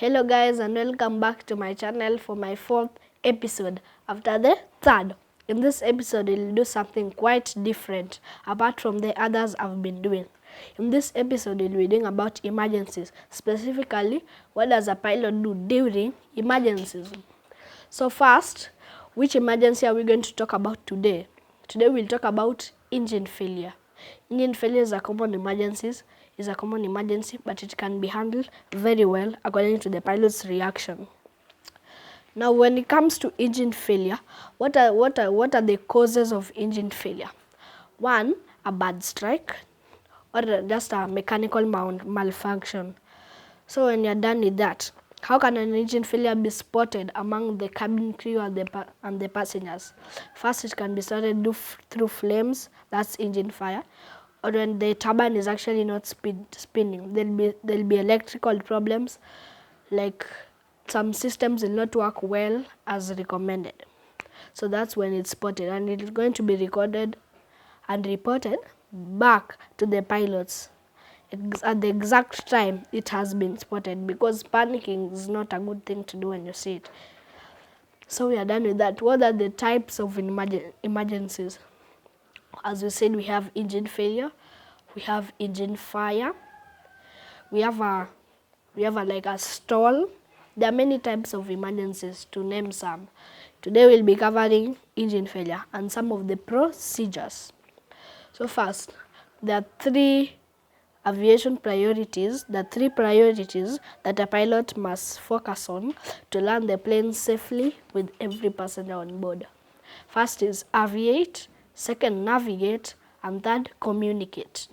Hello guys, and welcome back to my channel for my 4th episode after the 3rd. In this episode, we'll do something quite different apart from the others I've been doing. In this episode, we'll be doing about emergencies. Specifically, what does a pilot do during emergencies? So first, which emergency are we going to talk about today? Today we'll talk about engine failure. Engine failure is a common emergency, but it can be handled very well according to the pilot's reaction. Now, when it comes to engine failure, what are the causes of engine failure? One, a bad strike, or just a mechanical malfunction. So when you're done with that, how can an engine failure be spotted among the cabin crew and the passengers? First, it can be spotted through flames, that's engine fire, or when the turbine is actually not spinning. There'll be electrical problems, like some systems will not work well as recommended. So that's when it's spotted, and it's going to be recorded and reported back to the pilots at the exact time it has been spotted, because panicking is not a good thing to do when you see it. So we are done with that. What are the types of emergencies? As we said, we have engine failure, we have engine fire, we have like a stall. There are many types of emergencies, to name some. Today we'll be covering engine failure and some of the procedures. So first, there are three priorities that a pilot must focus on to land the plane safely with every passenger on board. First is aviate, second navigate, and third communicate.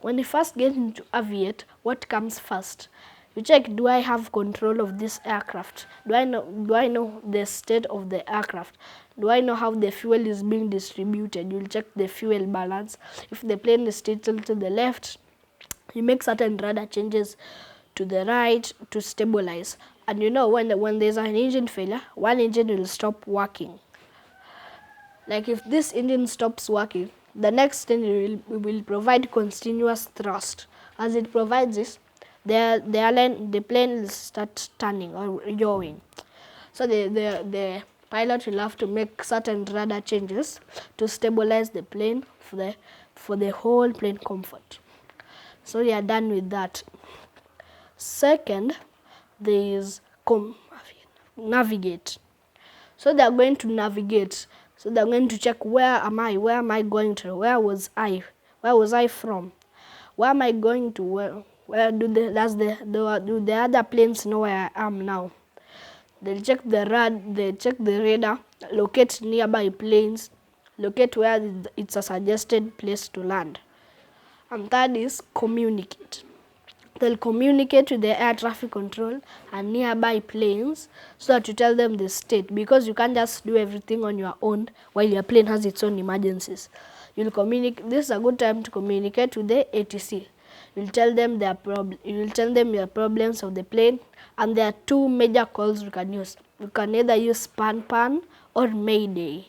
When you first get into aviate, what comes first? You check, do I have control of this aircraft? Do I know the state of the aircraft? Do I know how the fuel is being distributed? You'll check the fuel balance. If the plane is tilted to the left, you make certain radar changes to the right to stabilize. And you know, when there's an engine failure, one engine will stop working. Like if this engine stops working, the next engine will provide continuous thrust. As it provides this, the plane will start turning or yawing. So the pilot will have to make certain radar changes to stabilize the plane for the whole plane comfort. So we are done with that. Second, there is navigate. So they are going to navigate. So they are going to check, where am I going to? Where was I from? Where am I going to? Where do the other planes know where I am now? They'll check the radar, locate nearby planes, locate where it's a suggested place to land. And third is communicate. They'll communicate with the air traffic control and nearby planes so that you tell them the state, because you can't just do everything on your own while your plane has its own emergencies. You'll communicate. This is a good time to communicate with the ATC. You'll tell them your problems of the plane, and there are two major calls you can use. You can either use pan or mayday.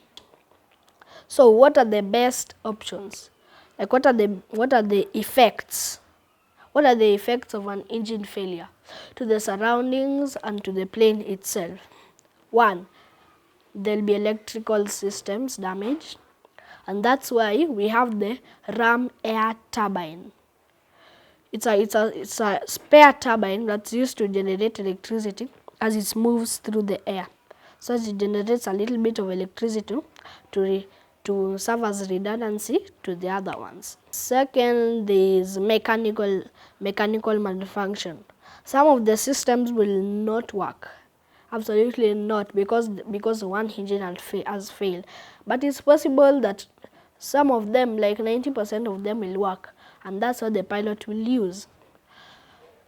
So what are the best options? Like what are the effects? What are the effects of an engine failure to the surroundings and to the plane itself? One, there'll be electrical systems damaged, and that's why we have the ram air turbine. It's a spare turbine that's used to generate electricity as it moves through the air. So it generates a little bit of electricity to serve as redundancy to the other ones. Second is mechanical malfunction. Some of the systems will not work. Absolutely not, because one engine has failed. But it's possible that some of them, like 90% of them, will work, and that's what the pilot will use.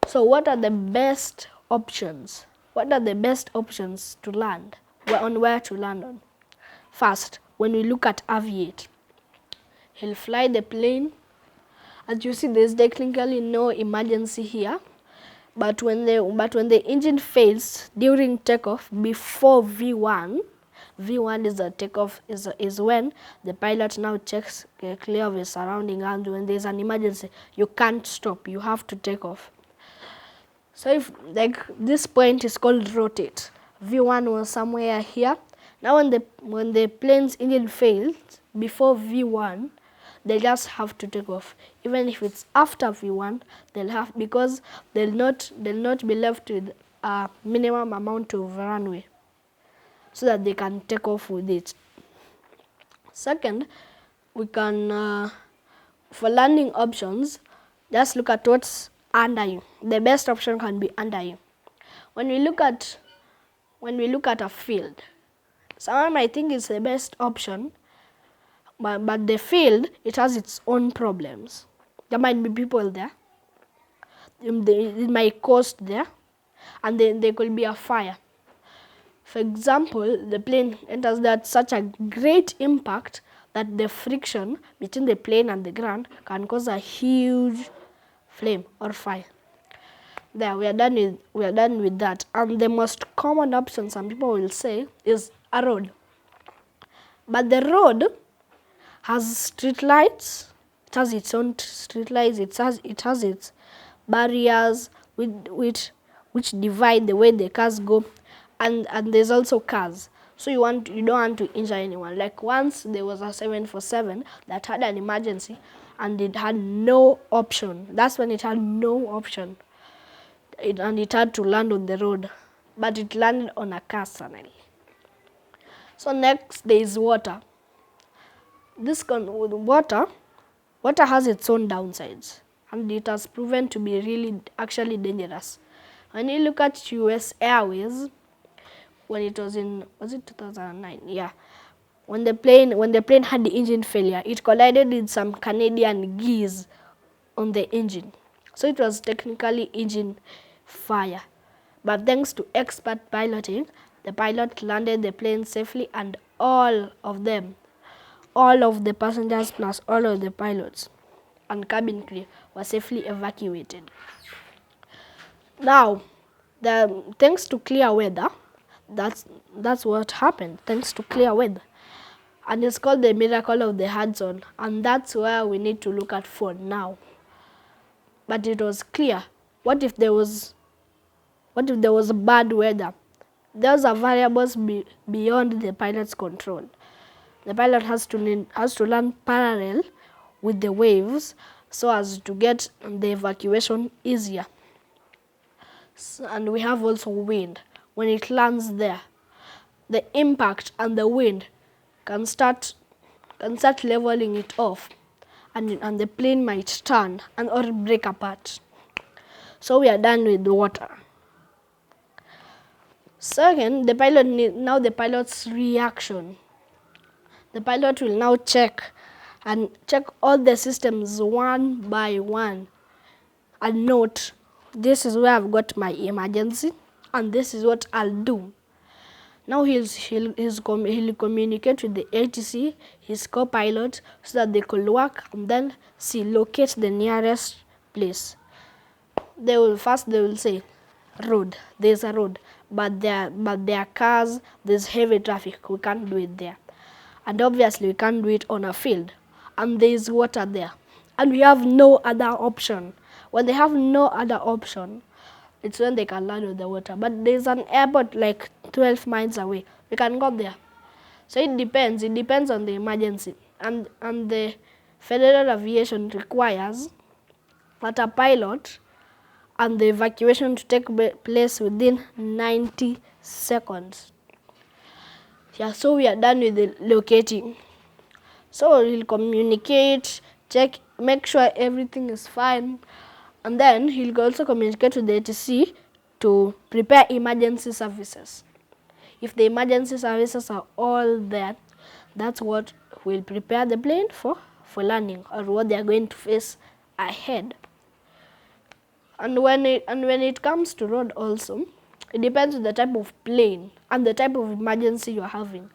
So what are the best options? What are the best options to land? Where to land on? First, when we look at aviate, he'll fly the plane. As you see, there's technically no emergency here, but when the engine fails during takeoff before V1 is a takeoff is when the pilot now checks clear of his surrounding, and when there's an emergency, you can't stop. You have to take off. So if like this point is called rotate, V1 was somewhere here. Now when the plane's engine fails before V1, they just have to take off. Even if it's after V1, they'll have, because they'll not be left with a minimum amount of runway so that they can take off with it. Second, we can for landing options, just look at what's under you. The best option can be under you. When we look at a field, someone might think it's the best option, but the field, it has its own problems. There might be people there, it might coast there, and then there could be a fire. For example, the plane enters that such a great impact that the friction between the plane and the ground can cause a huge flame or fire. There, we are done with that. And the most common option some people will say is a road. But the road has street lights. It has its own street lights. It has its barriers which divide the way the cars go, and there's also cars. So you don't want to injure anyone. Like once there was a 747 that had an emergency, and it had no option. That's when it had no option. And it had to land on the road, but it landed on a car suddenly. So next there is water. Water has its own downsides, and it has proven to be really actually dangerous. When you look at US Airways, when it was in, was it 2009? Yeah. When the plane had the engine failure, it collided with some Canadian geese on the engine. So it was technically engine fire. But thanks to expert piloting, the pilot landed the plane safely, and all of the passengers plus all of the pilots and cabin crew were safely evacuated. Now, thanks to clear weather, that's what happened, thanks to clear weather. And it's called the miracle of the Hudson, and that's where we need to look at for now. But it was clear. What if there was bad weather? Those are variables beyond the pilot's control. The pilot has to land parallel with the waves so as to get the evacuation easier. And we have also wind. When it lands there, the impact and the wind can start leveling it off, and the plane might turn or break apart. So we are done with the water. Second, the pilot's reaction. The pilot will now check all the systems one by one and note, this is where I've got my emergency, and this is what I'll do. Now he'll communicate with the ATC, his co-pilot, so that they could work and then locate the nearest place. They will say, road. There's a road, but there are cars. There's heavy traffic. We can't do it there, and obviously we can't do it on a field. And there's water there, and we have no other option. When they have no other option, it's when they can land on the water. But there's an airport like 12 miles away. We can go there. So it depends. It depends on the emergency. And the Federal Aviation requires that a pilot and the evacuation to take place within 90 seconds. Yeah, so we are done with the locating. So he'll communicate, check, make sure everything is fine. And then he'll also communicate to the ATC to prepare emergency services. If the emergency services are all there, that's what will prepare the plane for landing, or what they are going to face ahead. And when it comes to road also, it depends on the type of plane and the type of emergency you're having.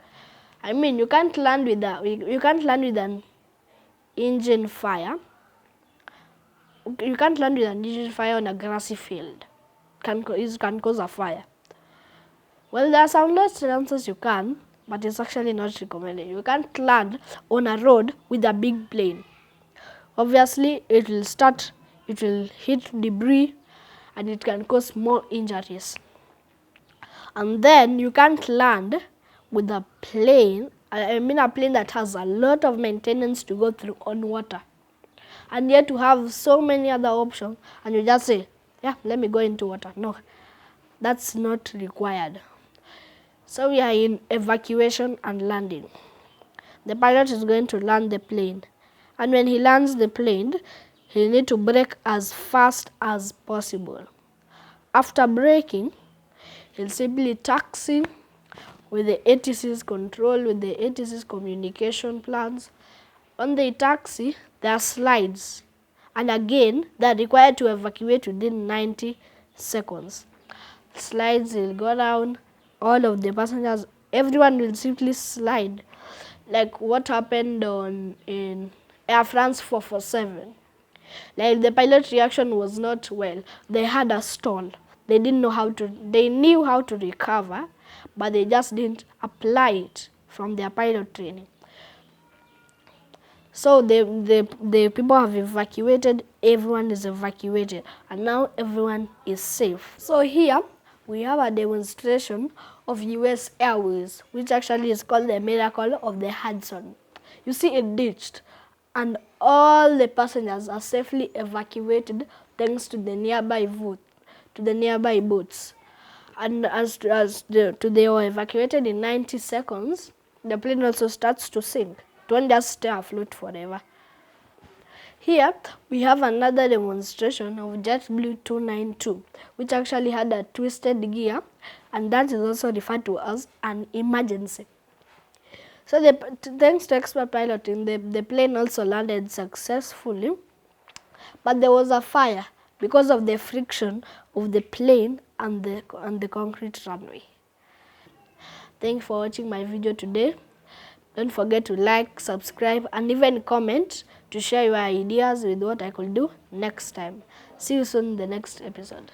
I mean, you can't land with an engine fire. You can't land with an engine fire on a grassy field. It can cause a fire. Well, there are some low chances you can, but it's actually not recommended. You can't land on a road with a big plane. Obviously, it will hit debris, and it can cause more injuries. And then you can't land with a plane, I mean a plane that has a lot of maintenance to go through on water. And yet you have so many other options and you just say, yeah, let me go into water. No, that's not required. So we are in evacuation and landing. The pilot is going to land the plane. And when he lands the plane, he needs to brake as fast as possible. After braking, he'll simply taxi with the ATC's control, with the ATC's communication plans. On the taxi, there are slides. And again, they're required to evacuate within 90 seconds. Slides will go down, all of the passengers, everyone will simply slide. Like what happened in Air France 447. Like the pilot reaction was not well. They had a stall. They didn't know how to, they knew how to recover, but they just didn't apply it from their pilot training. So the people have evacuated, everyone is evacuated, and now everyone is safe. So here we have a demonstration of US Airways, which actually is called the Miracle of the Hudson. You see it ditched, and all the passengers are safely evacuated thanks to the nearby boats. And they were evacuated in 90 seconds, the plane also starts to sink. Don't just stay afloat forever. Here we have another demonstration of JetBlue 292, which actually had a twisted gear, and that is also referred to as an emergency. So thanks to expert piloting, the plane also landed successfully, but there was a fire because of the friction of the plane and the concrete runway. Thank you for watching my video today. Don't forget to like, subscribe, and even comment to share your ideas with what I could do next time. See you soon in the next episode.